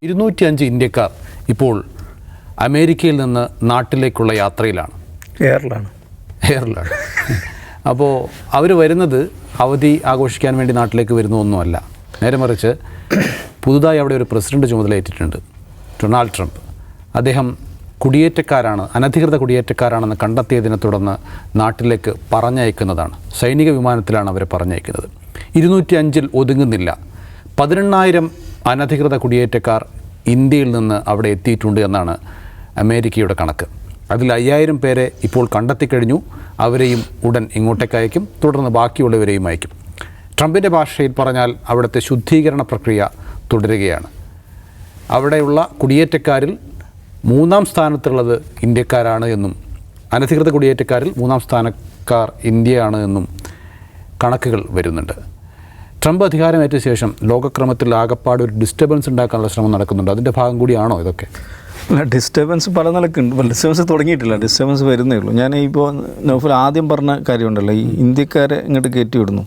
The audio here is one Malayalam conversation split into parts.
205 ഇന്ത്യക്കാർ ഇപ്പോൾ അമേരിക്കയിൽ നിന്ന് നാട്ടിലേക്കുള്ള യാത്രയിലാണ്. എയറിലാണ്. അപ്പോൾ അവർ വരുന്നത് അവധി ആഘോഷിക്കാൻ വേണ്ടി നാട്ടിലേക്ക് വരുന്നതൊന്നുമല്ല. നേരെ മറിച്ച് പുതുതായി അവിടെ ഒരു പ്രസിഡന്റ് ചുമതലയേറ്റിട്ടുണ്ട്, ഡൊണാൾഡ് ട്രംപ്. അദ്ദേഹം കുടിയേറ്റക്കാരാണ്, അനധികൃത കുടിയേറ്റക്കാരാണെന്ന് കണ്ടെത്തിയതിനെ തുടർന്ന് നാട്ടിലേക്ക് പറഞ്ഞയക്കുന്നതാണ്. സൈനിക വിമാനത്തിലാണ് അവരെ പറഞ്ഞയക്കുന്നത്. 205 ഒതുങ്ങുന്നില്ല. 18,000 അനധികൃത കുടിയേറ്റക്കാർ ഇന്ത്യയിൽ നിന്ന് അവിടെ എത്തിയിട്ടുണ്ട് എന്നാണ് അമേരിക്കയുടെ കണക്ക്. അതിൽ 5,000 പേരെ ഇപ്പോൾ കണ്ടെത്തിക്കഴിഞ്ഞു. അവരെയും ഉടൻ ഇങ്ങോട്ടേക്ക് അയക്കും. തുടർന്ന് ബാക്കിയുള്ളവരെയും അയക്കും. ട്രംപിൻ്റെ ഭാഷയിൽ പറഞ്ഞാൽ അവിടുത്തെ ശുദ്ധീകരണ പ്രക്രിയ തുടരുകയാണ്. അവിടെയുള്ള കുടിയേറ്റക്കാരിൽ 3-ാം സ്ഥാനത്തുള്ളത് ഇന്ത്യക്കാരാണ് എന്നും അനധികൃത കുടിയേറ്റക്കാരിൽ 3-ാം സ്ഥാനക്കാർ ഇന്ത്യയാണ് എന്നും കണക്കുകൾ വരുന്നുണ്ട്. ട്രംപ് അധികാരമേറ്റ ശേഷം ലോകക്രമത്തിൽ ആകപ്പാട് ഒരു ഡിസ്റ്റർബൻസ് ഉണ്ടാക്കാനുള്ള ശ്രമം നടക്കുന്നുണ്ട്. അതിൻ്റെ ഭാഗം കൂടിയാണോ ഇതൊക്കെ? അല്ല, ഡിസ്റ്റർബൻസ് പല നിലക്കുണ്ട്. ഡിസ്റ്റർബൻസ് തുടങ്ങിയിട്ടില്ല, ഡിസ്റ്റർബൻസ് വരുന്നേ ഉള്ളൂ. ഞാൻ ഇപ്പോൾ നൗഫൽ ആദ്യം പറഞ്ഞ കാര്യമുണ്ടല്ലോ, ഈ ഇന്ത്യക്കാരെ ഇങ്ങോട്ട് കയറ്റി വിടുന്നു,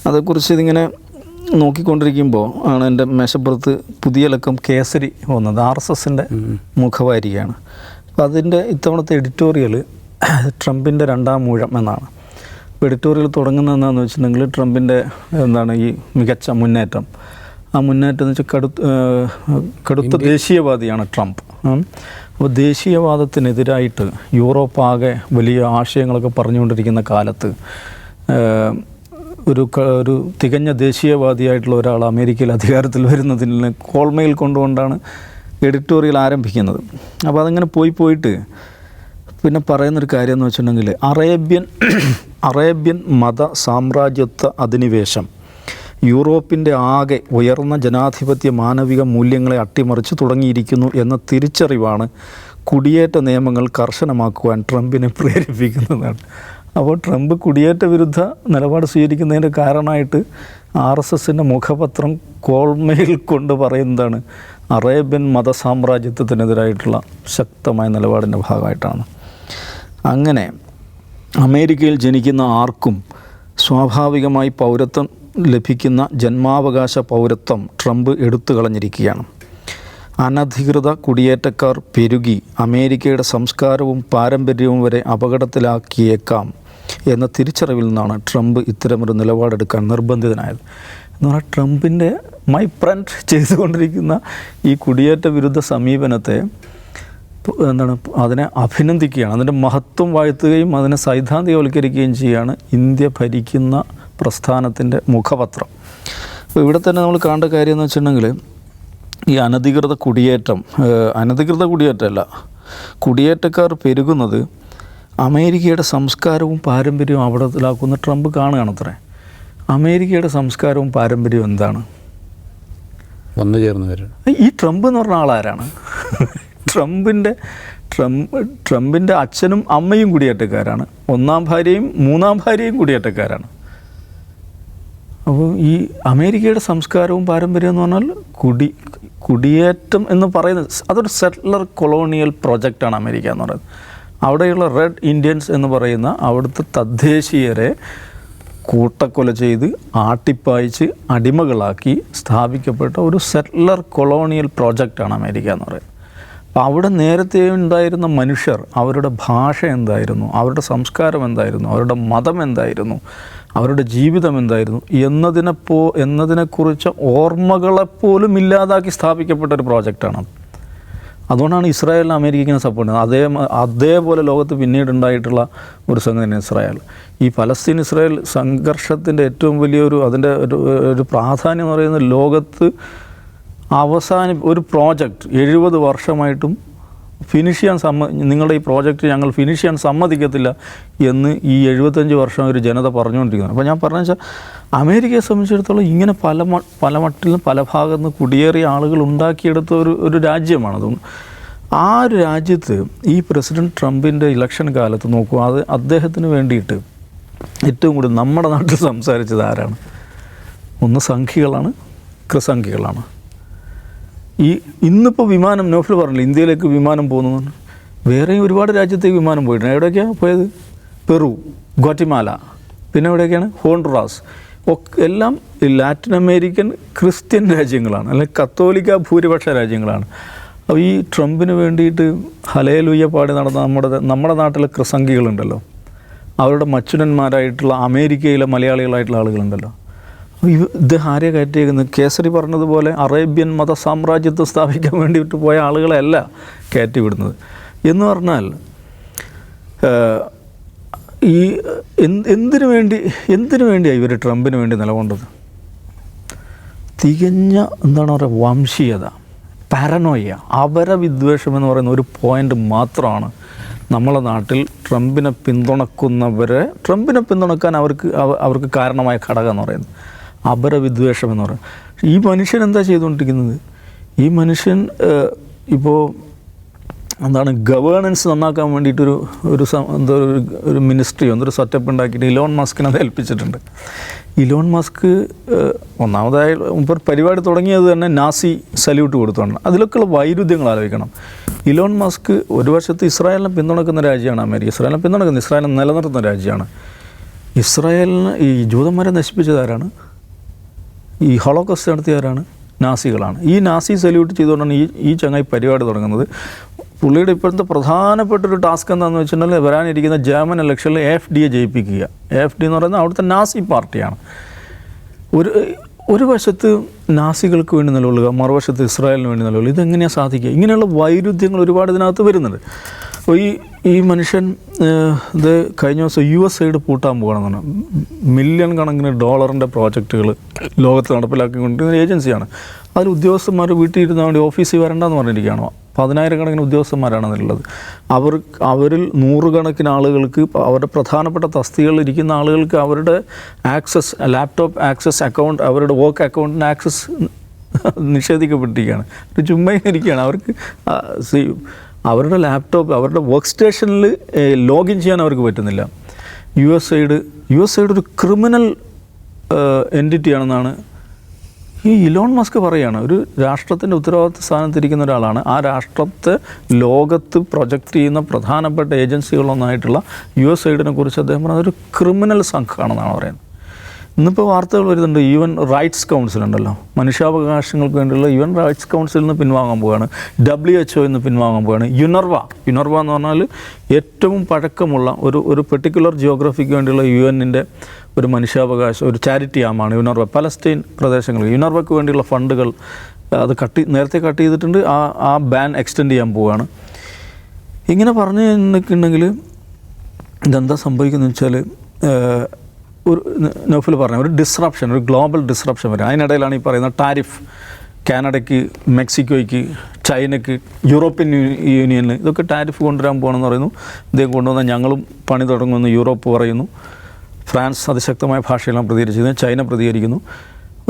അതേക്കുറിച്ച് ഇതിങ്ങനെ നോക്കിക്കൊണ്ടിരിക്കുമ്പോൾ ആണ് എൻ്റെ മേശപ്പുറത്ത് പുതിയ ലക്കം കേസരി വന്നത്. RSSൻ്റെ മുഖവാരികയാണ്. അപ്പോൾ അതിൻ്റെ ഇത്തവണത്തെ എഡിറ്റോറിയൽ ട്രംപിൻ്റെ 2-ാം ഊഴം എന്നാണ്. ഇപ്പോൾ എഡിറ്റോറിയൽ തുടങ്ങുന്നത് എന്താണെന്ന് വെച്ചിട്ടുണ്ടെങ്കിൽ ട്രംപിൻ്റെ ഈ മികച്ച മുന്നേറ്റം. ആ മുന്നേറ്റം എന്ന് വെച്ചാൽ കടുത്ത ദേശീയവാദിയാണ് ട്രംപ്. അപ്പോൾ ദേശീയവാദത്തിനെതിരായിട്ട് യൂറോപ്പ് ആകെ വലിയ ആശയങ്ങളൊക്കെ പറഞ്ഞുകൊണ്ടിരിക്കുന്ന കാലത്ത് ഒരു തികഞ്ഞ ദേശീയവാദിയായിട്ടുള്ള ഒരാൾ അമേരിക്കയിൽ അധികാരത്തിൽ വരുന്നതിന് കോൾമയിൽ കൊണ്ടുകൊണ്ടാണ് എഡിറ്റോറിയൽ ആരംഭിക്കുന്നത്. അപ്പോൾ അതങ്ങനെ പോയിട്ട് പിന്നെ പറയുന്നൊരു കാര്യം എന്ന് വെച്ചിട്ടുണ്ടെങ്കിൽ അറേബ്യൻ മത സാമ്രാജ്യത്വ അധിനിവേശം യൂറോപ്പിൻ്റെ ആകെ ഉയർന്ന ജനാധിപത്യ മാനവിക മൂല്യങ്ങളെ അട്ടിമറിച്ച് തുടങ്ങിയിരിക്കുന്നു എന്ന തിരിച്ചറിവാണ് കുടിയേറ്റ നിയമങ്ങൾ കർശനമാക്കുവാൻ ട്രംപിനെ പ്രേരിപ്പിക്കുന്നതാണ്. അപ്പോൾ ട്രംപ് കുടിയേറ്റ വിരുദ്ധ നിലപാട് സ്വീകരിക്കുന്നതിൻ്റെ കാരണമായിട്ട് RSSൻ്റെ മുഖപത്രം കോൾമെയിൽ കൊണ്ട് പറയുന്നതാണ് അറേബ്യൻ മത സാമ്രാജ്യത്വത്തിനെതിരായിട്ടുള്ള ശക്തമായ നിലപാടിൻ്റെ ഭാഗമായിട്ടാണ്. അങ്ങനെ അമേരിക്കയിൽ ജനിക്കുന്ന ആർക്കും സ്വാഭാവികമായി പൗരത്വം ലഭിക്കുന്ന ജന്മാവകാശ പൗരത്വം ട്രംപ് എടുത്തു കളഞ്ഞിരിക്കുകയാണ്. അനധികൃത കുടിയേറ്റക്കാർ പെരുകി അമേരിക്കയുടെ സംസ്കാരവും പാരമ്പര്യവും വരെ അപകടത്തിലാക്കിയേക്കാം എന്ന തിരിച്ചറിവിൽ നിന്നാണ് ട്രംപ് ഇത്തരമൊരു നിലപാടെടുക്കാൻ നിർബന്ധിതനായത്. എന്ന് പറഞ്ഞാൽ ട്രംപിൻ്റെ മൈ ഫ്രണ്ട് ചെയ്തുകൊണ്ടിരിക്കുന്ന ഈ കുടിയേറ്റ വിരുദ്ധ സമീപനത്തെ അതിനെ അഭിനന്ദിക്കുകയാണ്, അതിൻ്റെ മഹത്വം വാഴ്ത്തുകയും അതിനെ സൈദ്ധാന്തികവൽക്കരിക്കുകയും ചെയ്യുകയാണ് ഇന്ത്യ ഭരിക്കുന്ന പ്രസ്ഥാനത്തിൻ്റെ മുഖപത്രം. അപ്പോൾ ഇവിടെ തന്നെ നമ്മൾ കാണേണ്ട കാര്യം എന്ന് വെച്ചിട്ടുണ്ടെങ്കിൽ ഈ അനധികൃത കുടിയേറ്റമല്ല, കുടിയേറ്റക്കാർ പെരുകുന്നത് അമേരിക്കയുടെ സംസ്കാരവും പാരമ്പര്യവും അപകടത്തിലാക്കുന്ന ട്രംപ് കാണുകയാണത്രേ. അമേരിക്കയുടെ സംസ്കാരവും പാരമ്പര്യവും എന്താണ്? വന്നു ചേർന്ന് വരും. ഈ ട്രംപ് എന്ന് പറഞ്ഞ ആളാരാണ്? ട്രംപിൻ്റെ അച്ഛനും അമ്മയും കുടിയേറ്റക്കാരാണ്. 1-ാം ഭാര്യയും 3-ാം ഭാര്യയും കുടിയേറ്റക്കാരാണ്. അപ്പോൾ ഈ അമേരിക്കയുടെ സംസ്കാരവും പാരമ്പര്യം എന്ന് പറഞ്ഞാൽ കുടിയേറ്റം എന്ന് പറയുന്നത് അതൊരു സെറ്റിലർ കൊളോണിയൽ പ്രൊജക്റ്റാണ് അമേരിക്ക എന്ന് പറയുന്നത്. അവിടെയുള്ള റെഡ് ഇന്ത്യൻസ് എന്ന് പറയുന്ന അവിടുത്തെ തദ്ദേശീയരെ കൂട്ടക്കൊല ചെയ്ത് ആട്ടിപ്പായിച്ച് അടിമകളാക്കി സ്ഥാപിക്കപ്പെട്ട ഒരു സെറ്റിലർ കൊളോണിയൽ പ്രോജക്റ്റാണ് അമേരിക്ക എന്ന് പറയുന്നത്. അപ്പോൾ അവിടെ നേരത്തെ ഉണ്ടായിരുന്ന മനുഷ്യർ, അവരുടെ ഭാഷ എന്തായിരുന്നു, അവരുടെ സംസ്കാരം എന്തായിരുന്നു, അവരുടെ മതം എന്തായിരുന്നു, അവരുടെ ജീവിതം എന്തായിരുന്നു എന്നതിനെക്കുറിച്ച് ഓർമ്മകളെപ്പോലും ഇല്ലാതാക്കി സ്ഥാപിക്കപ്പെട്ട ഒരു പ്രോജക്റ്റാണ്. അതുകൊണ്ടാണ് ഇസ്രായേലിന് അമേരിക്കയ്ക്കിനെ സപ്പോർട്ട് ചെയ്യുന്നത്. അതേപോലെ ലോകത്ത് പിന്നീട് ഉണ്ടായിട്ടുള്ള ഒരു സംഗതിയാണ് ഇസ്രായേൽ. ഈ പലസ്തീൻ ഇസ്രായേൽ സംഘർഷത്തിൻ്റെ ഏറ്റവും വലിയൊരു അതിൻ്റെ ഒരു പ്രാധാന്യം എന്ന് പറയുന്നത് ലോകത്ത് ഒരു പ്രോജക്റ്റ് 70 വർഷമായിട്ടും ഫിനിഷ് ചെയ്യാൻ നിങ്ങളുടെ ഈ പ്രോജക്റ്റ് ഞങ്ങൾ ഫിനിഷ് ചെയ്യാൻ സമ്മതിക്കത്തില്ല എന്ന് ഈ 75 വർഷം ഒരു ജനത പറഞ്ഞുകൊണ്ടിരിക്കുന്നത്. അപ്പോൾ ഞാൻ പറഞ്ഞു വെച്ചാൽ അമേരിക്കയെ സംബന്ധിച്ചിടത്തോളം ഇങ്ങനെ പല മട്ടിലും പല ഭാഗത്തു നിന്ന് കുടിയേറിയ ആളുകൾ ഉണ്ടാക്കിയെടുത്ത ഒരു രാജ്യമാണത്. ആ ഒരു രാജ്യത്ത് ഈ പ്രസിഡന്റ് ട്രംപിൻ്റെ ഇലക്ഷൻ കാലത്ത് നോക്കുക, അദ്ദേഹത്തിന് വേണ്ടിയിട്ട് ഏറ്റവും കൂടുതൽ നമ്മുടെ നാട്ടിൽ സംസാരിച്ചത് ആരാണ്? ഒന്ന് സംഘികളാണ്, ക്രിസംഖികളാണ്. ഇന്നിപ്പോൾ വിമാനം നൗഫൽ പറഞ്ഞില്ല, ഇന്ത്യയിലേക്ക് വിമാനം പോകുന്നു. വേറെയും ഒരുപാട് രാജ്യത്തേക്ക് വിമാനം പോയിട്ടുണ്ട്. എവിടെയൊക്കെയാണ് പോയത്? പെറു, ഗ്വാറ്റിമാല, പിന്നെ എവിടെയൊക്കെയാണ്? ഹോണ്ടുറാസ്. എല്ലാം ലാറ്റിൻ അമേരിക്കൻ ക്രിസ്ത്യൻ രാജ്യങ്ങളാണ്, അല്ലെങ്കിൽ കത്തോലിക്ക ഭൂരിപക്ഷ രാജ്യങ്ങളാണ്. അപ്പോൾ ഈ ട്രംപിന് വേണ്ടിയിട്ട് ഹല്ലേലൂയ പാടി നടന്ന നമ്മുടെ നാട്ടിലെ ക്രിസംഗികളുണ്ടല്ലോ, അവരുടെ മച്ചുനന്മാരായിട്ടുള്ള അമേരിക്കയിലെ മലയാളികളായിട്ടുള്ള ആളുകളുണ്ടല്ലോ. ഇദ്ദേഹം ആരെ കയറ്റിയേക്കുന്നത്? കേസരി പറഞ്ഞതുപോലെ അറേബ്യൻ മത സാമ്രാജ്യത്വം സ്ഥാപിക്കാൻ വേണ്ടിയിട്ട് പോയ ആളുകളെയല്ല കയറ്റിവിടുന്നത്. എന്ന് പറഞ്ഞാൽ ഈ എന്തിനു വേണ്ടിയാണ് ഇവർ ട്രംപിന് വേണ്ടി നിലകൊണ്ടത്? തികഞ്ഞ എന്താണ് പറയുക, വംശീയത, പാരനോയ, അപരവിദ്വേഷം എന്ന് പറയുന്ന ഒരു പോയിൻ്റ് മാത്രമാണ് നമ്മളെ നാട്ടിൽ ട്രംപിനെ പിന്തുണക്കാൻ അവർക്ക് കാരണമായ ഘടകം എന്ന് പറയുന്നത് അപരവിദ്വേഷം എന്ന് പറയുന്നത്. ഈ മനുഷ്യൻ എന്താ ചെയ്തുകൊണ്ടിരിക്കുന്നത്? ഈ മനുഷ്യൻ ഇപ്പോൾ എന്താണ് ഗവേണൻസ് നന്നാക്കാൻ വേണ്ടിയിട്ടൊരു ഒരു മിനിസ്ട്രിയോ എന്തൊരു സെറ്റപ്പ് ഉണ്ടാക്കിയിട്ട് ഇലോൺ മസ്കിനെ അത് ഏൽപ്പിച്ചിട്ടുണ്ട്. ഇലോൺ മസ്ക് ഒന്നാമതായി മുമ്പ് പരിപാടി തുടങ്ങിയത് തന്നെ നാസി സല്യൂട്ട് കൊടുത്തുകൊണ്ട്. അതിലൊക്കെയുള്ള വൈരുദ്ധ്യങ്ങൾ ആലോചിക്കണം. ഇലോൺ മസ്ക് ഒരു വശത്ത് ഇസ്രായേലിനെ പിന്തുണക്കുന്ന രാജ്യമാണ് അമേരിക്ക. ഇസ്രായേലിനെ നിലനിർത്തുന്ന രാജ്യമാണ്. ഇസ്രായേലിന് ഈ ജൂതന്മാരെ നശിപ്പിച്ചതാരാണ്? ഈ ഹോളോകോസ്റ്റ് നടത്തിയവരാണ് നാസികളാണ്. ഈ നാസി സല്യൂട്ട് ചെയ്തുകൊണ്ടാണ് ഈ ചങ്ങായി പരിപാടി തുടങ്ങുന്നത്. പുള്ളിയുടെ ഇപ്പോഴത്തെ പ്രധാനപ്പെട്ടൊരു ടാസ്ക് എന്താണെന്ന് വെച്ചിട്ടുണ്ടെങ്കിൽ വരാനിരിക്കുന്ന ജർമ്മൻ ഇലക്ഷനിൽ AfD ജയിപ്പിക്കുക. AfD എന്ന് പറയുന്നത് അവിടുത്തെ നാസി പാർട്ടിയാണ്. ഒരു വശത്ത് നാസികൾക്ക് വേണ്ടി നിലകൊള്ളുക, മറുവശത്ത് ഇസ്രായേലിന് വേണ്ടി നിലകൊള്ളുക. ഇതെങ്ങനെയാണ് സാധിക്കുക? ഇങ്ങനെയുള്ള വൈരുദ്ധ്യങ്ങൾ ഒരുപാട് ഇതിനകത്ത് വരുന്നുണ്ട്. അപ്പോൾ ഈ മനുഷ്യൻ ഇത് കഴിഞ്ഞ ദിവസം USAID പൂട്ടാൻ പോകണമെന്നാണ്. മില്യൺ കണക്കിന് ഡോളറിൻ്റെ പ്രോജക്റ്റുകൾ ലോകത്ത് നടപ്പിലാക്കിക്കൊണ്ടിരിക്കുന്ന ഏജൻസിയാണ്. അതിൽ ഉദ്യോഗസ്ഥന്മാർ വീട്ടിൽ ഇരുന്നാൽ വേണ്ടി ഓഫീസിൽ വരണ്ടെന്ന് പറഞ്ഞിരിക്കുകയാണോ? 10,000 ഉദ്യോഗസ്ഥന്മാരാണ് അതിലുള്ളത്. അവരിൽ 100 കണക്കിന് ആളുകൾക്ക്, അവരുടെ പ്രധാനപ്പെട്ട തസ്തികകളിൽ ഇരിക്കുന്ന ആളുകൾക്ക് അവരുടെ ആക്സസ്, ലാപ്ടോപ്പ് ആക്സസ്, അക്കൗണ്ട്, അവരുടെ വർക്ക് അക്കൗണ്ടിന് ആക്സസ് നിഷേധിക്കപ്പെട്ടിരിക്കുകയാണ്. ഒരു ചുമ്മാ ഇരിക്കുകയാണ്. അവർക്ക് അവരുടെ ലാപ്ടോപ്പ്, അവരുടെ വർക്ക് സ്റ്റേഷനിൽ ലോഗിൻ ചെയ്യാൻ അവർക്ക് പറ്റുന്നില്ല. USAID ഒരു ക്രിമിനൽ എൻറ്റിറ്റിയാണെന്നാണ് ഈ ഇലോൺ മസ്ക് പറയുകയാണ്. ഒരു രാഷ്ട്രത്തിൻ്റെ ഉത്തരവാദിത്വ സ്ഥാനത്തിരിക്കുന്ന ഒരാളാണ്. ആ രാഷ്ട്രത്തെ ലോകത്ത് പ്രൊജക്റ്റ് ചെയ്യുന്ന പ്രധാനപ്പെട്ട ഏജൻസികളൊന്നായിട്ടുള്ള USAID കുറിച്ച് അദ്ദേഹം പറഞ്ഞത് ഒരു ക്രിമിനൽ സംഘമാണെന്നാണ് പറയുന്നത്. ഇന്നിപ്പോൾ വാർത്തകൾ വരുന്നുണ്ട്, UN റൈറ്റ്സ് കൗൺസിൽ ഉണ്ടല്ലോ, മനുഷ്യാവകാശങ്ങൾക്ക് വേണ്ടിയുള്ള UN റൈറ്റ്സ് കൗൺസിലിൽ നിന്ന് പിൻവാങ്ങാൻ പോവുകയാണ്. WHO നിന്ന് പിൻവാങ്ങാൻ പോവുകയാണ്. യുനർവ എന്ന് പറഞ്ഞാൽ ഏറ്റവും പഴക്കമുള്ള ഒരു പെർട്ടിക്കുലർ ജിയോഗ്രഫിക്ക് വേണ്ടിയുള്ള UN-ൻ്റെ ഒരു മനുഷ്യാവകാശം, ഒരു ചാരിറ്റി ആമാണ് യുനർവ. പലസ്തീൻ പ്രദേശങ്ങളിൽ യുനർവയ്ക്ക് വേണ്ടിയുള്ള ഫണ്ടുകൾ അത് നേരത്തെ കട്ട് ചെയ്തിട്ടുണ്ട്. ആ ബാൻ എക്സ്റ്റെൻഡ് ചെയ്യാൻ പോവുകയാണ്. ഇങ്ങനെ പറഞ്ഞു നിൽക്കുന്നുണ്ടെങ്കിൽ ഇതെന്താ സംഭവിക്കുന്നതെന്ന് വെച്ചാൽ, ഒരു നൗഫൽ പറഞ്ഞ ഒരു ഡിസ്റപ്ഷൻ, ഒരു ഗ്ലോബൽ ഡിസ്റപ്ഷൻ വരും. അതിനിടയിലാണ് ഈ പറയുന്ന ടാരിഫ് കാനഡയ്ക്ക്, മെക്സിക്കോയ്ക്ക്, ചൈനയ്ക്ക്, യൂറോപ്യൻ യൂണിയനിൽ ഇതൊക്കെ ടാരിഫ് കൊണ്ടുവരാൻ പോകണമെന്ന് പറയുന്നു. ഇദ്ദേഹം കൊണ്ടുവന്നാൽ ഞങ്ങളും പണി തുടങ്ങുമെന്ന് യൂറോപ്പ് പറയുന്നു. ഫ്രാൻസ് അതിശക്തമായ ഭാഷയെല്ലാം പ്രതികരിച്ചിരുന്നു. ചൈന പ്രതികരിക്കുന്നു.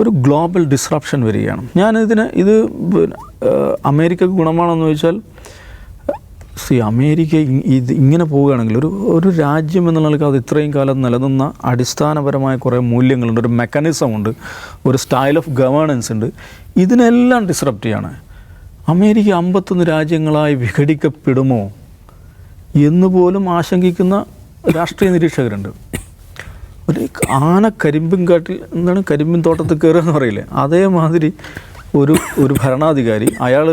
ഒരു ഗ്ലോബൽ ഡിസ്റപ്ഷൻ വരികയാണ്. ഇത് അമേരിക്കക്ക് ഗുണമാണെന്ന് ചോദിച്ചാൽ, അമേരിക്ക ഇങ്ങനെ പോവുകയാണെങ്കിൽ ഒരു രാജ്യം എന്നുള്ള നിലയ്ക്ക് അത് ഇത്രയും കാലം നിലനിന്ന അടിസ്ഥാനപരമായ കുറേ മൂല്യങ്ങളുണ്ട്, ഒരു മെക്കാനിസമുണ്ട്, ഒരു സ്റ്റൈൽ ഓഫ് ഗവേണൻസ് ഉണ്ട്. ഇതിനെല്ലാം ഡിസ്റപ്റ്റ് ചെയ്യാണ്. അമേരിക്ക 51 രാജ്യങ്ങളായി വിഘടിക്കപ്പെടുമോ എന്ന് പോലും ആശങ്കിക്കുന്ന രാഷ്ട്രീയ നിരീക്ഷകരുണ്ട്. ഒരു ആന കരിമ്പിൻ തോട്ടത്തിൽ കയറുക എന്ന് പറയില്ലേ, അതേമാതിരി ഒരു ഭരണാധികാരി, അയാൾ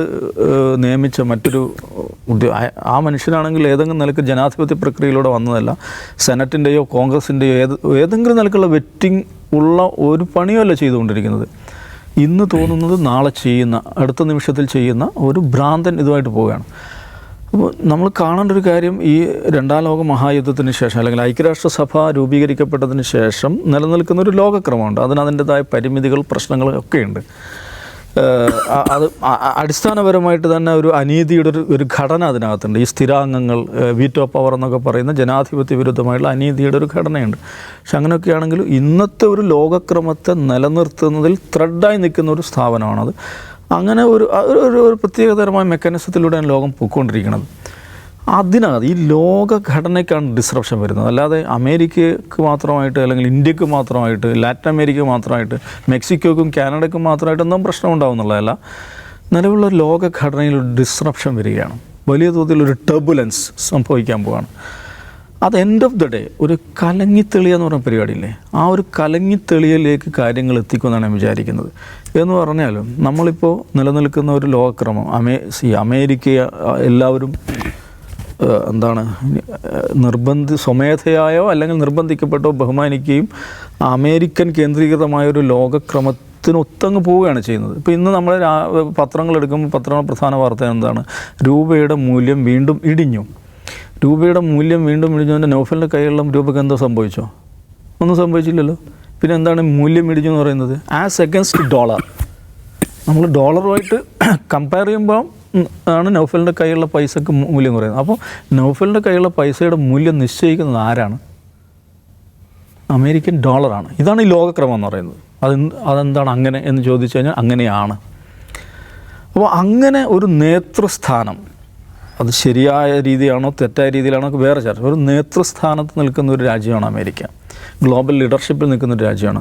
നിയമിച്ച മറ്റൊരു ആ മനുഷ്യനാണെങ്കിൽ ഏതെങ്കിലും നിലക്ക് ജനാധിപത്യ പ്രക്രിയയിലൂടെ വന്നതല്ല, സെനറ്റിൻ്റെയോ കോൺഗ്രസിൻ്റെയോ ഏതെങ്കിലും നിലക്കുള്ള വെറ്റിംഗ് ഉള്ള ഒരു പണിയല്ല ചെയ്തുകൊണ്ടിരിക്കുന്നത്. ഇന്ന് തോന്നുന്നത് നാളെ ചെയ്യുന്ന, അടുത്ത നിമിഷത്തിൽ ചെയ്യുന്ന ഒരു ഭ്രാന്തൻ ഇതുമായിട്ട് പോവുകയാണ്. അപ്പോൾ നമ്മൾ കാണേണ്ട ഒരു കാര്യം, ഈ 2ാം ലോക മഹായുദ്ധത്തിന് ശേഷം അല്ലെങ്കിൽ ഐക്യരാഷ്ട്രസഭ രൂപീകരിക്കപ്പെട്ടതിന് ശേഷം നിലനിൽക്കുന്ന ഒരു ലോകക്രമമുണ്ട്. അതിൻ്റേതായ പരിമിതികൾ, പ്രശ്നങ്ങൾ ഒക്കെയുണ്ട്. അത് അടിസ്ഥാനപരമായിട്ട് തന്നെ ഒരു അനീതിയുടെ ഒരു ഘടന അതിനകത്തുണ്ട്. ഈ സ്ഥിരാംഗങ്ങൾ, വീറ്റോ പവർ എന്നൊക്കെ പറയുന്ന ജനാധിപത്യ വിരുദ്ധമായിട്ടുള്ള അനീതിയുടെ ഒരു ഘടനയുണ്ട്. പക്ഷെ അങ്ങനെയൊക്കെയാണെങ്കിലും ഇന്നത്തെ ഒരു ലോകക്രമത്തെ നിലനിർത്തുന്നതിൽ ത്രെഡായി നിൽക്കുന്ന ഒരു സ്ഥാപനമാണത്. അങ്ങനെ ഒരു പ്രത്യേകതരമായ മെക്കാനിസത്തിലൂടെയാണ് ലോകം പോയിക്കൊണ്ടിരിക്കുന്നത്. അതിനകത്ത് ഈ ലോകഘടനയ്ക്കാണ് ഡിസ്റപ്ഷൻ വരുന്നത്. അല്ലാതെ അമേരിക്കക്ക് മാത്രമായിട്ട്, അല്ലെങ്കിൽ ഇന്ത്യക്ക് മാത്രമായിട്ട്, ലാറ്റിൻ അമേരിക്ക മാത്രമായിട്ട്, മെക്സിക്കോക്കും കാനഡയ്ക്കും മാത്രമായിട്ട് ഒന്നും പ്രശ്നം ഉണ്ടാവുന്നുള്ളതല്ല. നിലവിലുള്ള ലോകഘടനയിൽ ഒരു ഡിസ്റപ്ഷൻ വരികയാണ്. വലിയ തോതിലൊരു ടർബുലൻസ് സംഭവിക്കാൻ പോവുകയാണ്. അത് എൻഡ് ഓഫ് ദ ഡേ ഒരു കലങ്ങിത്തെളിയ എന്ന് പറഞ്ഞ പരിപാടിയില്ലേ, ആ ഒരു കലങ്ങിത്തെളിയിലേക്ക് കാര്യങ്ങൾ എത്തിക്കുമെന്നാണ് ഞാൻ വിചാരിക്കുന്നത്. എന്ന് പറഞ്ഞാലും നമ്മളിപ്പോൾ നിലനിൽക്കുന്ന ഒരു ലോകക്രമം അമേരിക്ക എല്ലാവരും എന്താണ് സ്വമേധയായോ അല്ലെങ്കിൽ നിർബന്ധിക്കപ്പെട്ടോ ബഹുമാനിക്കുകയും അമേരിക്കൻ കേന്ദ്രീകൃതമായൊരു ലോകക്രമത്തിനൊത്തങ്ങ് പോവുകയാണ് ചെയ്യുന്നത്. ഇപ്പോൾ ഇന്ന് നമ്മൾ പത്രങ്ങളെടുക്കുമ്പോൾ പത്രങ്ങളുടെ പ്രധാന വാർത്ത എന്താണ്? രൂപയുടെ മൂല്യം വീണ്ടും ഇടിഞ്ഞു. രൂപയുടെ മൂല്യം വീണ്ടും ഇടിഞ്ഞതിൻ്റെ നൗഫലിൻ്റെ കൈകളിലും രൂപയ്ക്ക് എന്തോ സംഭവിച്ചോ? ഒന്നും സംഭവിച്ചില്ലല്ലോ. പിന്നെ എന്താണ് മൂല്യം ഇടിഞ്ഞു എന്ന് പറയുന്നത്? As against dollar. നമ്മൾ ഡോളറുമായിട്ട് കമ്പയർ ചെയ്യുമ്പോൾ ആണ് നൗഫലിൻ്റെ കൈയുള്ള പൈസക്ക് മൂല്യം കുറയുന്നത്. അപ്പോൾ നൗഫലിൻ്റെ കൈയുള്ള പൈസയുടെ മൂല്യം നിശ്ചയിക്കുന്നത് ആരാണ്? അമേരിക്കൻ ഡോളറാണ്. ഇതാണ് ഈ ലോകക്രമം എന്ന് പറയുന്നത്. അതെന്താണ് അങ്ങനെ എന്ന് ചോദിച്ചു കഴിഞ്ഞാൽ അങ്ങനെയാണ്. അപ്പോൾ അങ്ങനെ ഒരു നേതൃസ്ഥാനം, അത് ശരിയായ രീതിയാണോ തെറ്റായ രീതിയിലാണോ വേറെ ചർച്ച. ഒരു നേതൃസ്ഥാനത്ത് നിൽക്കുന്ന ഒരു രാജ്യമാണ് അമേരിക്ക. ഗ്ലോബൽ ലീഡർഷിപ്പിൽ നിൽക്കുന്ന ഒരു രാജ്യമാണ്.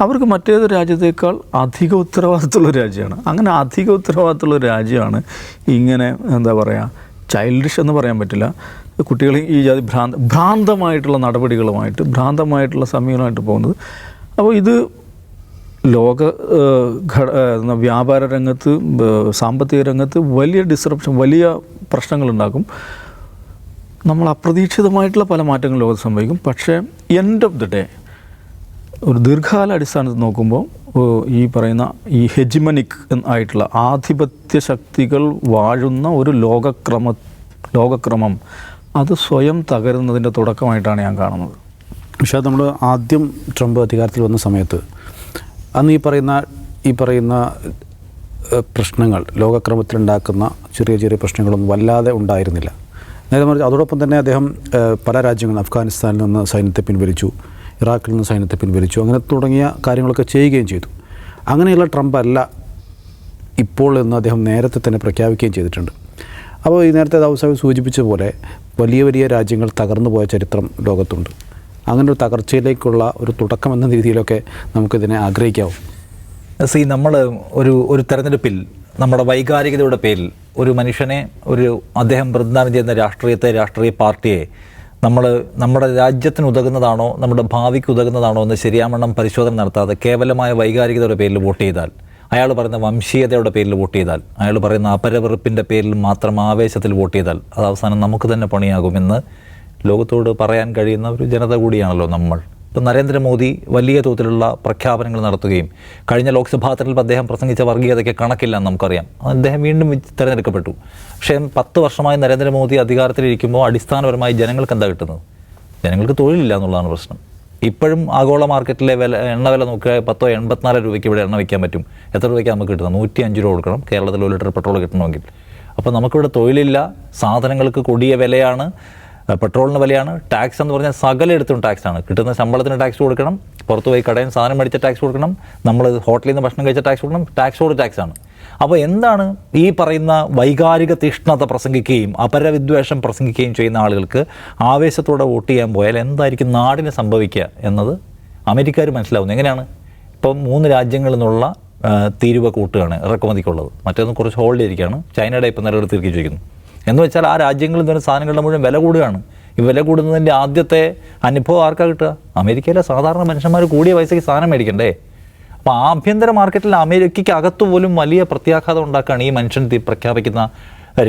അവർക്ക് മറ്റേത് രാജ്യത്തേക്കാൾ അധിക ഉത്തരവാദിത്തമുള്ള രാജ്യമാണ്. അങ്ങനെ അധിക ഉത്തരവാദിത്തമുള്ള രാജ്യമാണ് ഇങ്ങനെ എന്താ പറയുക, ചൈൽഡിഷ് എന്ന് പറയാൻ പറ്റില്ല, കുട്ടികൾ ഈ ജാതി ഭ്രാന്തമായിട്ടുള്ള നടപടികളുമായിട്ട് ഭ്രാന്തമായിട്ടുള്ള സമീപനമായിട്ട് പോകുന്നത്. അപ്പോൾ ഇത് വ്യാപാര രംഗത്ത്, സാമ്പത്തിക രംഗത്ത് വലിയ ഡിസ്റപ്ഷൻ, വലിയ പ്രശ്നങ്ങളുണ്ടാക്കും. നമ്മൾ അപ്രതീക്ഷിതമായിട്ടുള്ള പല മാറ്റങ്ങളും ലോകത്ത് സംഭവിക്കും. പക്ഷേ എൻഡ് ഓഫ് ദി ഡേ ഒരു ദീർഘകാല അടിസ്ഥാനത്തിൽ നോക്കുമ്പോൾ ഈ പറയുന്ന ഈ ഹെജിമനിക് ആയിട്ടുള്ള ആധിപത്യ ശക്തികൾ വാഴുന്ന ഒരു ലോകക്രമം അത് സ്വയം തകരുന്നതിൻ്റെ തുടക്കമായിട്ടാണ് ഞാൻ കാണുന്നത്. പക്ഷേ നമ്മൾ ആദ്യം ട്രംപ് അധികാരത്തിൽ വന്ന സമയത്ത് അന്ന് ഈ പറയുന്ന പ്രശ്നങ്ങൾ, ലോകക്രമത്തിലുണ്ടാക്കുന്ന ചെറിയ ചെറിയ പ്രശ്നങ്ങളൊന്നും വല്ലാതെ ഉണ്ടായിരുന്നില്ല. നേരെ മറിച്ച് അതോടൊപ്പം തന്നെ അദ്ദേഹം പല രാജ്യങ്ങളും, അഫ്ഗാനിസ്ഥാനിൽ നിന്ന് സൈന്യത്തെ പിൻവലിച്ചു, ഇറാഖിൽ നിന്ന് സൈന്യത്തെ പിൻവലിച്ചു, അങ്ങനെ തുടങ്ങിയ കാര്യങ്ങളൊക്കെ ചെയ്യുകയും ചെയ്തു. അങ്ങനെയുള്ള ട്രംപ് അല്ല ഇപ്പോൾ എന്ന് അദ്ദേഹം നേരത്തെ തന്നെ പ്രഖ്യാപിക്കുകയും ചെയ്തിട്ടുണ്ട്. അപ്പോൾ ഈ നേരത്തെ ദാവൂദ് സൂചിപ്പിച്ച പോലെ വലിയ വലിയ രാജ്യങ്ങൾ തകർന്നു പോയ ചരിത്രം ലോകത്തുണ്ട്. അങ്ങനെ ഒരു തകർച്ചയിലേക്കുള്ള ഒരു തുടക്കം എന്ന രീതിയിലൊക്കെ നമുക്കിതിനെ ആഗ്രഹിക്കാവും. നമ്മൾ ഒരു തെരഞ്ഞെടുപ്പിൽ നമ്മുടെ വൈകാരികതയുടെ പേരിൽ ഒരു മനുഷ്യനെ, അദ്ദേഹം പ്രതിനിധാനം ചെയ്യുന്ന രാഷ്ട്രീയ പാർട്ടിയെ നമ്മുടെ രാജ്യത്തിന് ഉതകുന്നതാണോ നമ്മുടെ ഭാവിക്ക് ഉതകുന്നതാണോ എന്ന് ശരിയാവണ്ണം പരിശോധന നടത്താതെ കേവലമായ വൈകാരികതയുടെ പേരിൽ വോട്ട് ചെയ്താൽ, അയാൾ പറയുന്ന വംശീയതയുടെ പേരിൽ വോട്ട് ചെയ്താൽ, അയാൾ പറയുന്ന അപരവെറുപ്പിൻ്റെ പേരിൽ മാത്രം ആവേശത്തിൽ വോട്ട് ചെയ്താൽ അത് അവസാനം നമുക്ക് തന്നെ പണിയാകുമെന്ന് ലോകത്തോട് പറയാൻ കഴിയുന്ന ഒരു ജനത കൂടിയാണല്ലോ നമ്മൾ. ഇപ്പോൾ നരേന്ദ്രമോദി വലിയ തോതിലുള്ള പ്രഖ്യാപനങ്ങൾ നടത്തുകയും കഴിഞ്ഞ ലോക്സഭാ തെരഞ്ഞെടുപ്പ് അദ്ദേഹം പ്രസംഗിച്ച വർഗീയതയ്ക്ക് കണക്കില്ലെന്ന് നമുക്കറിയാം. അദ്ദേഹം വീണ്ടും തിരഞ്ഞെടുക്കപ്പെട്ടു. പക്ഷേ 10 വർഷമായി നരേന്ദ്രമോദി അധികാരത്തിലിരിക്കുമ്പോൾ അടിസ്ഥാനപരമായി ജനങ്ങൾക്ക് എന്താ കിട്ടുന്നത്? ജനങ്ങൾക്ക് തൊഴിലില്ല എന്നുള്ളതാണ് പ്രശ്നം. ഇപ്പോഴും ആഗോള മാർക്കറ്റിലെ എണ്ണ വില നോക്കുക, 84 രൂപയ്ക്ക് ഇവിടെ എണ്ണ വയ്ക്കാൻ പറ്റും. എത്ര രൂപയ്ക്ക് നമുക്ക് കിട്ടുന്നത്? 105 രൂപ കൊടുക്കണം കേരളത്തിൽ 1 ലിറ്റർ പെട്രോൾ കിട്ടണമെങ്കിൽ. അപ്പോൾ നമുക്കിവിടെ തൊഴിലില്ല, സാധനങ്ങൾക്ക് കൊടിയ വിലയാണ്, പെട്രോളിന് വിലയാണ്, ടാക്സ് എന്ന് പറഞ്ഞാൽ സകലയിടത്തും ടാക്സാണ്. കിട്ടുന്ന ശമ്പളത്തിന് ടാക്സ് കൊടുക്കണം, പുറത്ത് പോയി കടയിൽ സാധനം മേടിച്ച ടാക്സ് കൊടുക്കണം, നമ്മൾ ഹോട്ടലിൽ നിന്ന് ഭക്ഷണം കഴിച്ച ടാക്സ് കൊടുക്കണം, ടാക്സോട് ടാക്സാണ്. അപ്പോൾ എന്താണ് ഈ പറയുന്ന വൈകാരിക തീഷ്ണത പ്രസംഗിക്കുകയും അപരവിദ്വേഷം പ്രസംഗിക്കുകയും ചെയ്യുന്ന ആളുകൾക്ക് ആവേശത്തോടെ വോട്ട് ചെയ്യാൻ പോയാൽ എന്തായിരിക്കും നാടിന് സംഭവിക്കുക എന്നത് അമേരിക്കക്കാർ മനസ്സിലാവുന്നു. എങ്ങനെയാണ്? ഇപ്പം 3 രാജ്യങ്ങളിൽ നിന്നുള്ള തീരുവ കൂട്ടുകയാണ് ഇറക്കുമതിക്കുള്ളത്, മറ്റൊന്ന് കുറച്ച് ഹോൾഡ് ചെയ്തിരിക്കുകയാണ്. ചൈനയുടെ ഇപ്പം നിലനിർത്തി തിരിച്ചിരിക്കുന്നു. എന്ന് വെച്ചാൽ ആ രാജ്യങ്ങളിൽ നിന്ന് സാധനങ്ങളുടെ മുഴുവൻ വില കൂടുകയാണ്. ഈ വില കൂടുന്നതിൻ്റെ ആദ്യത്തെ അനുഭവം ആർക്കാ കിട്ടുക? അമേരിക്കയിലെ സാധാരണ മനുഷ്യന്മാർ കൂടിയ പൈസയ്ക്ക് സാധനം മേടിക്കണ്ടേ? അപ്പോൾ ആഭ്യന്തര മാർക്കറ്റിൽ അമേരിക്കയ്ക്ക് അകത്തു പോലും വലിയ പ്രത്യാഘാതം ഉണ്ടാക്കുകയാണ് ഈ മനുഷ്യൻ പ്രഖ്യാപിക്കുന്ന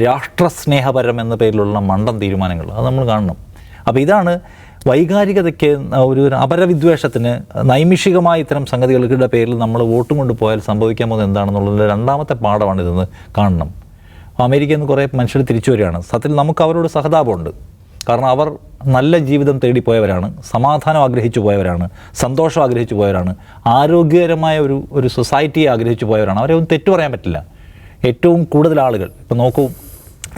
രാഷ്ട്രസ്നേഹപരം എന്ന പേരിലുള്ള മണ്ടൻ തീരുമാനങ്ങൾ. അത് നമ്മൾ കാണണം. അപ്പോൾ ഇതാണ് വൈകാരികതയ്ക്ക്, ഒരു അപരവിദ്വേഷത്തിന്, നൈമിഷികമായ ഇത്തരം സംഗതികളുടെ പേരിൽ നമ്മൾ വോട്ടും കൊണ്ട് പോയാൽ സംഭവിക്കാൻ പോകുന്നത് എന്താണെന്നുള്ളത് രണ്ടാമത്തെ പാഠമാണ് ഇതെന്ന് കാണണം. അമേരിക്കയിൽ നിന്ന് കുറേ മനുഷ്യർ തിരിച്ചു വരികയാണ്. സത്യത്തിൽ നമുക്ക് അവരോട് സഹതാപമുണ്ട്. കാരണം അവർ നല്ല ജീവിതം തേടിപ്പോയവരാണ്, സമാധാനം ആഗ്രഹിച്ചു പോയവരാണ്, സന്തോഷം ആഗ്രഹിച്ചു പോയവരാണ്, ആരോഗ്യകരമായ ഒരു സൊസൈറ്റിയെ ആഗ്രഹിച്ചു പോയവരാണ്. അവരെ ഒന്നും തെറ്റു പറയാൻ പറ്റില്ല. ഏറ്റവും കൂടുതൽ ആളുകൾ ഇപ്പോൾ നോക്കൂ,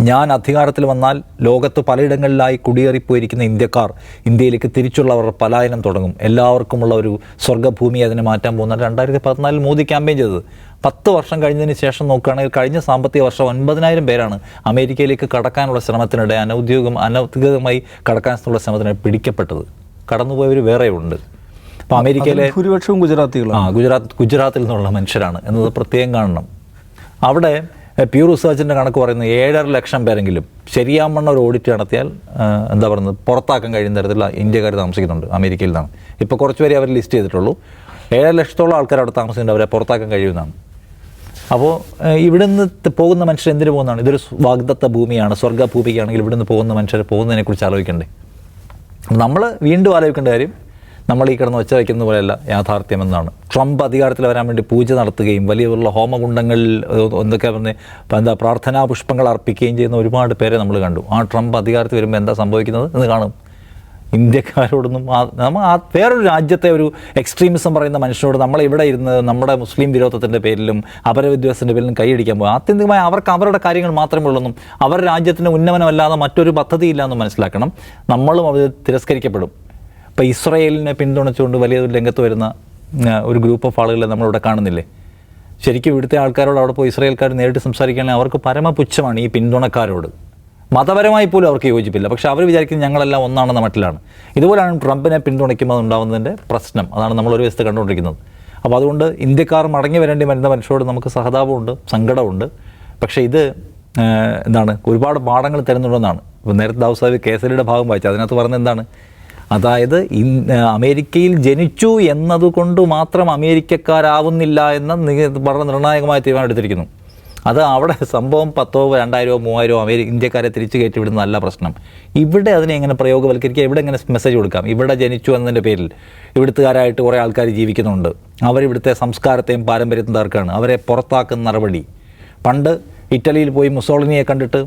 ഞാൻ അധികാരത്തിൽ വന്നാൽ ലോകത്ത് പലയിടങ്ങളിലായി കുടിയേറിപ്പോയിരിക്കുന്ന ഇന്ത്യക്കാർ ഇന്ത്യയിലേക്ക് തിരിച്ചുള്ളവർ പലായനം തുടങ്ങും, എല്ലാവർക്കുമുള്ള ഒരു സ്വർഗ്ഗഭൂമി അതിനെ മാറ്റാൻ പോകുന്ന 2014 മോദി ക്യാമ്പയിൻ ചെയ്തത്. 10 വർഷം കഴിഞ്ഞതിന് ശേഷം നോക്കുകയാണെങ്കിൽ കഴിഞ്ഞ സാമ്പത്തിക വർഷം 9,000 പേരാണ് അമേരിക്കയിലേക്ക് കടക്കാനുള്ള ശ്രമത്തിനിടെ അനൗദ്യോഗികമായി കടക്കാനുള്ള ശ്രമത്തിനിടെ പിടിക്കപ്പെട്ടത്. കടന്നുപോയവർ വേറെയുണ്ട്. അപ്പോൾ അമേരിക്കയിലെ ഭൂരിപക്ഷവും ഗുജറാത്തികളാണ്. ഗുജറാത്തിൽ നിന്നുള്ള മനുഷ്യരാണ് എന്നത് പ്രത്യേകം കാണണം. അവിടെ പ്യൂർ റിസർച്ചിൻ്റെ കണക്ക് പറയുന്നത് 7.5 ലക്ഷം പേരെങ്കിലും ശരിയാമണ്ണ ഒരു ഓഡിറ്റ് നടത്തിയാൽ എന്താ പറയുന്നത് പുറത്താക്കാൻ കഴിയുന്ന തരത്തിലുള്ള ഇന്ത്യക്കാർ താമസിക്കുന്നുണ്ട് അമേരിക്കയിൽ നിന്നാണ്. ഇപ്പോൾ കുറച്ച് പേരെ അവർ ലിസ്റ്റ് ചെയ്തിട്ടുള്ളൂ. 7 ലക്ഷത്തോളം ആൾക്കാർ അവിടെ താമസിക്കുന്നുണ്ട്, അവരെ പുറത്താക്കാൻ കഴിയുന്നതാണ്. അപ്പോൾ ഇവിടെ നിന്ന് പോകുന്ന മനുഷ്യർ എന്തിനു പോകുന്നതാണ്? ഇതൊരു വാഗ്ദത്ത ഭൂമിയാണ്, സ്വർഗ്ഗഭൂമിയാണെങ്കിൽ ഇവിടെ നിന്ന് പോകുന്ന മനുഷ്യർ പോകുന്നതിനെക്കുറിച്ച് ആലോചിക്കണ്ടേ? നമ്മൾ വീണ്ടും ആലോചിക്കേണ്ട കാര്യം നമ്മൾ ഈ കിടന്ന് ഒച്ച വയ്ക്കുന്ന പോലെയല്ല യാഥാർത്ഥ്യമെന്നാണ്. ട്രംപ് അധികാരത്തിൽ വരാൻ വേണ്ടി പൂജ നടത്തുകയും വലിയ ഹോമകുണ്ടങ്ങളിൽ എന്തൊക്കെ പറഞ്ഞ് എന്താ പ്രാർത്ഥനാ പുഷ്പങ്ങൾ അർപ്പിക്കുകയും ചെയ്യുന്ന ഒരുപാട് പേരെ നമ്മൾ കണ്ടു. ആ ട്രംപ് അധികാരത്തിൽ വരുമ്പോൾ എന്താ സംഭവിക്കുന്നത് എന്ന് കാണും. ഇന്ത്യക്കാരോടൊന്നും നമ്മൾ വേറൊരു രാജ്യത്തെ ഒരു എക്സ്ട്രീമിസം പറയുന്ന മനുഷ്യരോട് നമ്മളിവിടെ ഇരുന്ന് നമ്മുടെ മുസ്ലിം വിരോധത്തിൻ്റെ പേരിലും അപരവിദ്വേഷത്തിൻ്റെ പേരിലും കൈയടിക്കാൻ പോകും. ആത്യന്തികമായി അവർക്ക് അവരുടെ കാര്യങ്ങൾ മാത്രമേ ഉള്ളൂ. അവരുടെ രാജ്യത്തിൻ്റെ ഉന്നമനമല്ലാതെ മറ്റൊരു പദ്ധതിയില്ല മനസ്സിലാക്കണം. നമ്മളും അവർ തിരസ്കരിക്കപ്പെടും. ഇപ്പോൾ ഇസ്രായേലിനെ പിന്തുണച്ചുകൊണ്ട് വലിയ രംഗത്ത് വരുന്ന ഒരു ഗ്രൂപ്പ് ഓഫ് ആളുകളെ നമ്മളിവിടെ കാണുന്നില്ലേ? ശരിക്കും ഇവിടുത്തെ ആൾക്കാരോട് അവിടെ പോയി ഇസ്രായേൽക്കാർ നേരിട്ട് സംസാരിക്കുകയാണെങ്കിൽ അവർക്ക് പരമപുച്ഛമാണ് ഈ പിന്തുണക്കാരോട്. മതപരമായി പോലും അവർക്ക് യോജിപ്പില്ല. പക്ഷേ അവർ വിചാരിക്കുന്നത് ഞങ്ങളെല്ലാം ഒന്നാണെന്ന മട്ടിലാണ്. ഇതുപോലെയാണ് ട്രംപിനെ പിന്തുണയ്ക്കുമ്പോൾ ഉണ്ടാകുന്നതിൻ്റെ പ്രശ്നം. അതാണ് നമ്മൾ ഒരു വശത്ത് കണ്ടുകൊണ്ടിരിക്കുന്നത്. അപ്പോൾ അതുകൊണ്ട് ഇന്ത്യക്കാർ മടങ്ങി വരേണ്ടി വരുന്ന മനുഷ്യരോട് നമുക്ക് സഹതാപമുണ്ട്, സങ്കടമുണ്ട്. പക്ഷേ ഇത് എന്താണ് ഒരുപാട് പാഠങ്ങൾ തരുന്നുണ്ടെന്നാണ്. ഇപ്പോൾ നേരത്തെ ദാവൂദ് കേസരിയുടെ ഭാഗം വായിച്ചു, അതിനകത്ത് പറഞ്ഞത് എന്താണ്? അതായത് അമേരിക്കയിൽ ജനിച്ചു എന്നതുകൊണ്ട് മാത്രം അമേരിക്കക്കാരാവുന്നില്ല എന്ന വളരെ നിർണായകമായ തീരുമാനം എടുത്തിരിക്കുന്നു. അത് അവിടെ സംഭവം 10,000, 2,000, 3,000 ഇന്ത്യക്കാരെ തിരിച്ചു കയറ്റി വിടുന്നതല്ല പ്രശ്നം. ഇവിടെ അതിനെ എങ്ങനെ പ്രയോഗവൽക്കരിക്കുക, ഇവിടെ എങ്ങനെ മെസ്സേജ് കൊടുക്കാം? ഇവിടെ ജനിച്ചു എന്നതിൻ്റെ പേരിൽ ഇവിടുത്തുകാരായിട്ട് കുറേ ആൾക്കാർ ജീവിക്കുന്നുണ്ട്. അവരിവിടുത്തെ സംസ്കാരത്തെയും പാരമ്പര്യത്തെയും തകർക്കുകയാണ്. അവരെ പുറത്താക്കുന്ന നടപടി. പണ്ട് ഇറ്റലിയിൽ പോയി മുസോളിനിയെ കണ്ടിട്ട്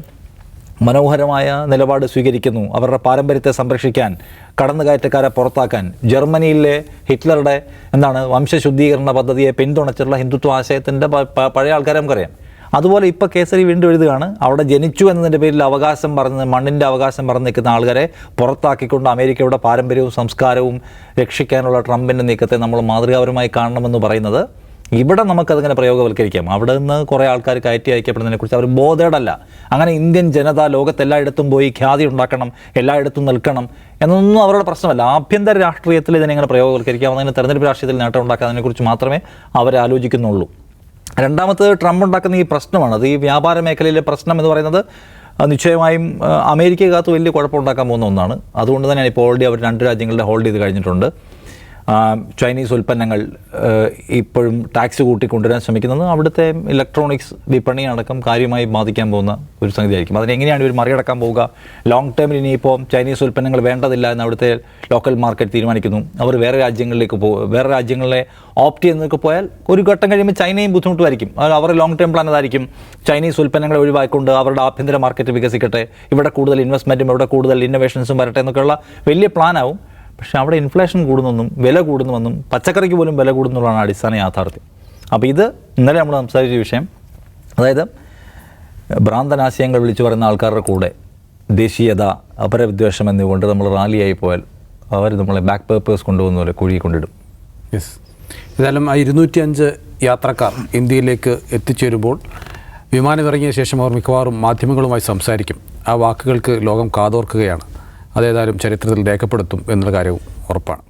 മനോഹരമായ നിലപാട് സ്വീകരിക്കുന്നു. അവരുടെ പാരമ്പര്യത്തെ സംരക്ഷിക്കാൻ, കടന്നുകയറ്റക്കാരെ പുറത്താക്കാൻ. ജർമ്മനിയിലെ ഹിറ്റ്ലറുടെ വംശശുദ്ധീകരണ പദ്ധതിയെ പിന്തുണച്ചുള്ള ഹിന്ദുത്വ ആശയത്തിൻ്റെ പഴയ ആൾക്കാരെ നമുക്കറിയാം. അതുപോലെ ഇപ്പോൾ കേസരി വീണ്ടും എഴുതുകയാണ്. അവിടെ ജനിച്ചു എന്നതിൻ്റെ പേരിൽ അവകാശം പറഞ്ഞ് മണ്ണിൻ്റെ അവകാശം പറഞ്ഞ് നിൽക്കുന്ന ആൾക്കാരെ പുറത്താക്കിക്കൊണ്ട് അമേരിക്കയുടെ പാരമ്പര്യവും സംസ്കാരവും രക്ഷിക്കാനുള്ള ട്രംപിൻ്റെ നീക്കത്തെ നമ്മൾ മാതൃകാപരമായി കാണണമെന്ന് പറയുന്നത്. ഇവിടെ നമുക്കതിങ്ങനെ പ്രയോഗവൽക്കരിക്കാം. അവിടെ നിന്ന് കുറേ ആൾക്കാർ കയറ്റി അയക്കപ്പെടുന്നതിനെക്കുറിച്ച് അവർ ബോധേഡല്ല. അങ്ങനെ ഇന്ത്യൻ ജനത ലോകത്തെല്ലായിടത്തും പോയി ഖ്യാതി ഉണ്ടാക്കണം, എല്ലായിടത്തും നിൽക്കണം എന്നൊന്നും അവരുടെ പ്രശ്നമല്ല. ആഭ്യന്തര രാഷ്ട്രീയത്തിൽ ഇതിനെങ്ങനെ പ്രയോഗവൽക്കരിക്കാം, അതിന് തെരഞ്ഞെടുപ്പ് രാഷ്ട്രീയത്തിൽ നേട്ടം ഉണ്ടാക്കാം, അതിനെക്കുറിച്ച് മാത്രമേ അവരാലോചിക്കുന്നുള്ളൂ. രണ്ടാമത്തേത് ട്രംപ് ഉണ്ടാക്കുന്ന ഈ പ്രശ്നമാണ്. അത് ഈ വ്യാപാര മേഖലയിലെ പ്രശ്നം എന്ന് പറയുന്നത് നിശ്ചയമായും അമേരിക്കക്കകത്ത് വലിയ കുഴപ്പമുണ്ടാക്കാൻ പോകുന്ന ഒന്നാണ്. അതുകൊണ്ട് തന്നെയാണ് ഇപ്പോൾ ഓൾറെഡി അവർ 2 രാജ്യങ്ങളുടെ ഹോൾഡ് ചെയ്ത് കഴിഞ്ഞിട്ടുണ്ട്. ചൈനീസ് ഉൽപ്പന്നങ്ങൾ ഇപ്പോഴും ടാക്സ് കൂട്ടിക്കൊണ്ടുവരാൻ ശ്രമിക്കുന്നത് അവിടുത്തെ ഇലക്ട്രോണിക്സ് വിപണി അടക്കം കാര്യമായി ബാധിക്കാൻ പോകുന്ന ഒരു സംഗതിയായിരിക്കും. അതിനെങ്ങനെയാണ് ഇവർ മറികടക്കാൻ പോവുക? ലോങ് ടേമിൽ ഇനിയിപ്പോൾ ചൈനീസ് ഉൽപ്പന്നങ്ങൾ വേണ്ടതില്ല എന്ന് അവിടുത്തെ ലോക്കൽ മാർക്കറ്റ് തീരുമാനിക്കുന്നു. അവർ വേറെ രാജ്യങ്ങളിലെ ഓപ്റ്റ് ചെയ്യുന്നതൊക്കെ പോയാൽ ഒരു ഘട്ടം കഴിയുമ്പോൾ ചൈനയും ബുദ്ധിമുട്ടുമായിരിക്കും. അവരുടെ ലോങ് ടേം പ്ലാൻ അതായിരിക്കും. ചൈനീസ് ഉൽപ്പന്നങ്ങളെ ഒഴിവാക്കിക്കൊണ്ട് അവരുടെ ആഭ്യന്തര മാർക്കറ്റ് വികസിക്കട്ടെ, ഇവിടെ കൂടുതൽ ഇൻവെസ്റ്റ്മെൻറ്റും ഇവിടെ കൂടുതൽ ഇന്നോവേഷൻസും വരട്ടെ എന്നൊക്കെയുള്ള വലിയ പ്ലാനാവും. പക്ഷേ അവിടെ ഇൻഫ്ലേഷൻ കൂടുന്നെന്നും വില കൂടുന്നുവെന്നും പച്ചക്കറിക്ക് പോലും വില കൂടുന്നുള്ളതാണ് അടിസ്ഥാന യാഥാർത്ഥ്യം. അപ്പോൾ ഇത് ഇന്നലെ നമ്മൾ സംസാരിച്ച വിഷയം, അതായത് ഭ്രാന്തനാശയങ്ങൾ വിളിച്ചു പറയുന്ന ആൾക്കാരുടെ കൂടെ ദേശീയത, അപരവിദ്വേഷം എന്നിവകൊണ്ട് നമ്മൾ റാലിയായി പോയാൽ അവർ നമ്മളെ ബാക്ക് പേപ്പേഴ്സ് കൊണ്ടുപോകുന്ന പോലെ കുഴി കൊണ്ടിടും. യെസ്. ഏതായാലും ആ 205 യാത്രക്കാർ ഇന്ത്യയിലേക്ക് എത്തിച്ചേരുമ്പോൾ വിമാനമിറങ്ങിയ ശേഷം അവർ മിക്കവാറും മാധ്യമങ്ങളുമായി സംസാരിക്കും. ആ വാക്കുകൾക്ക് ലോകം കാതോർക്കുകയാണ്. അതേതായാലും ചരിത്രത്തിൽ രേഖപ്പെടുത്തും എന്നുള്ള കാര്യവും ഉറപ്പാണ്.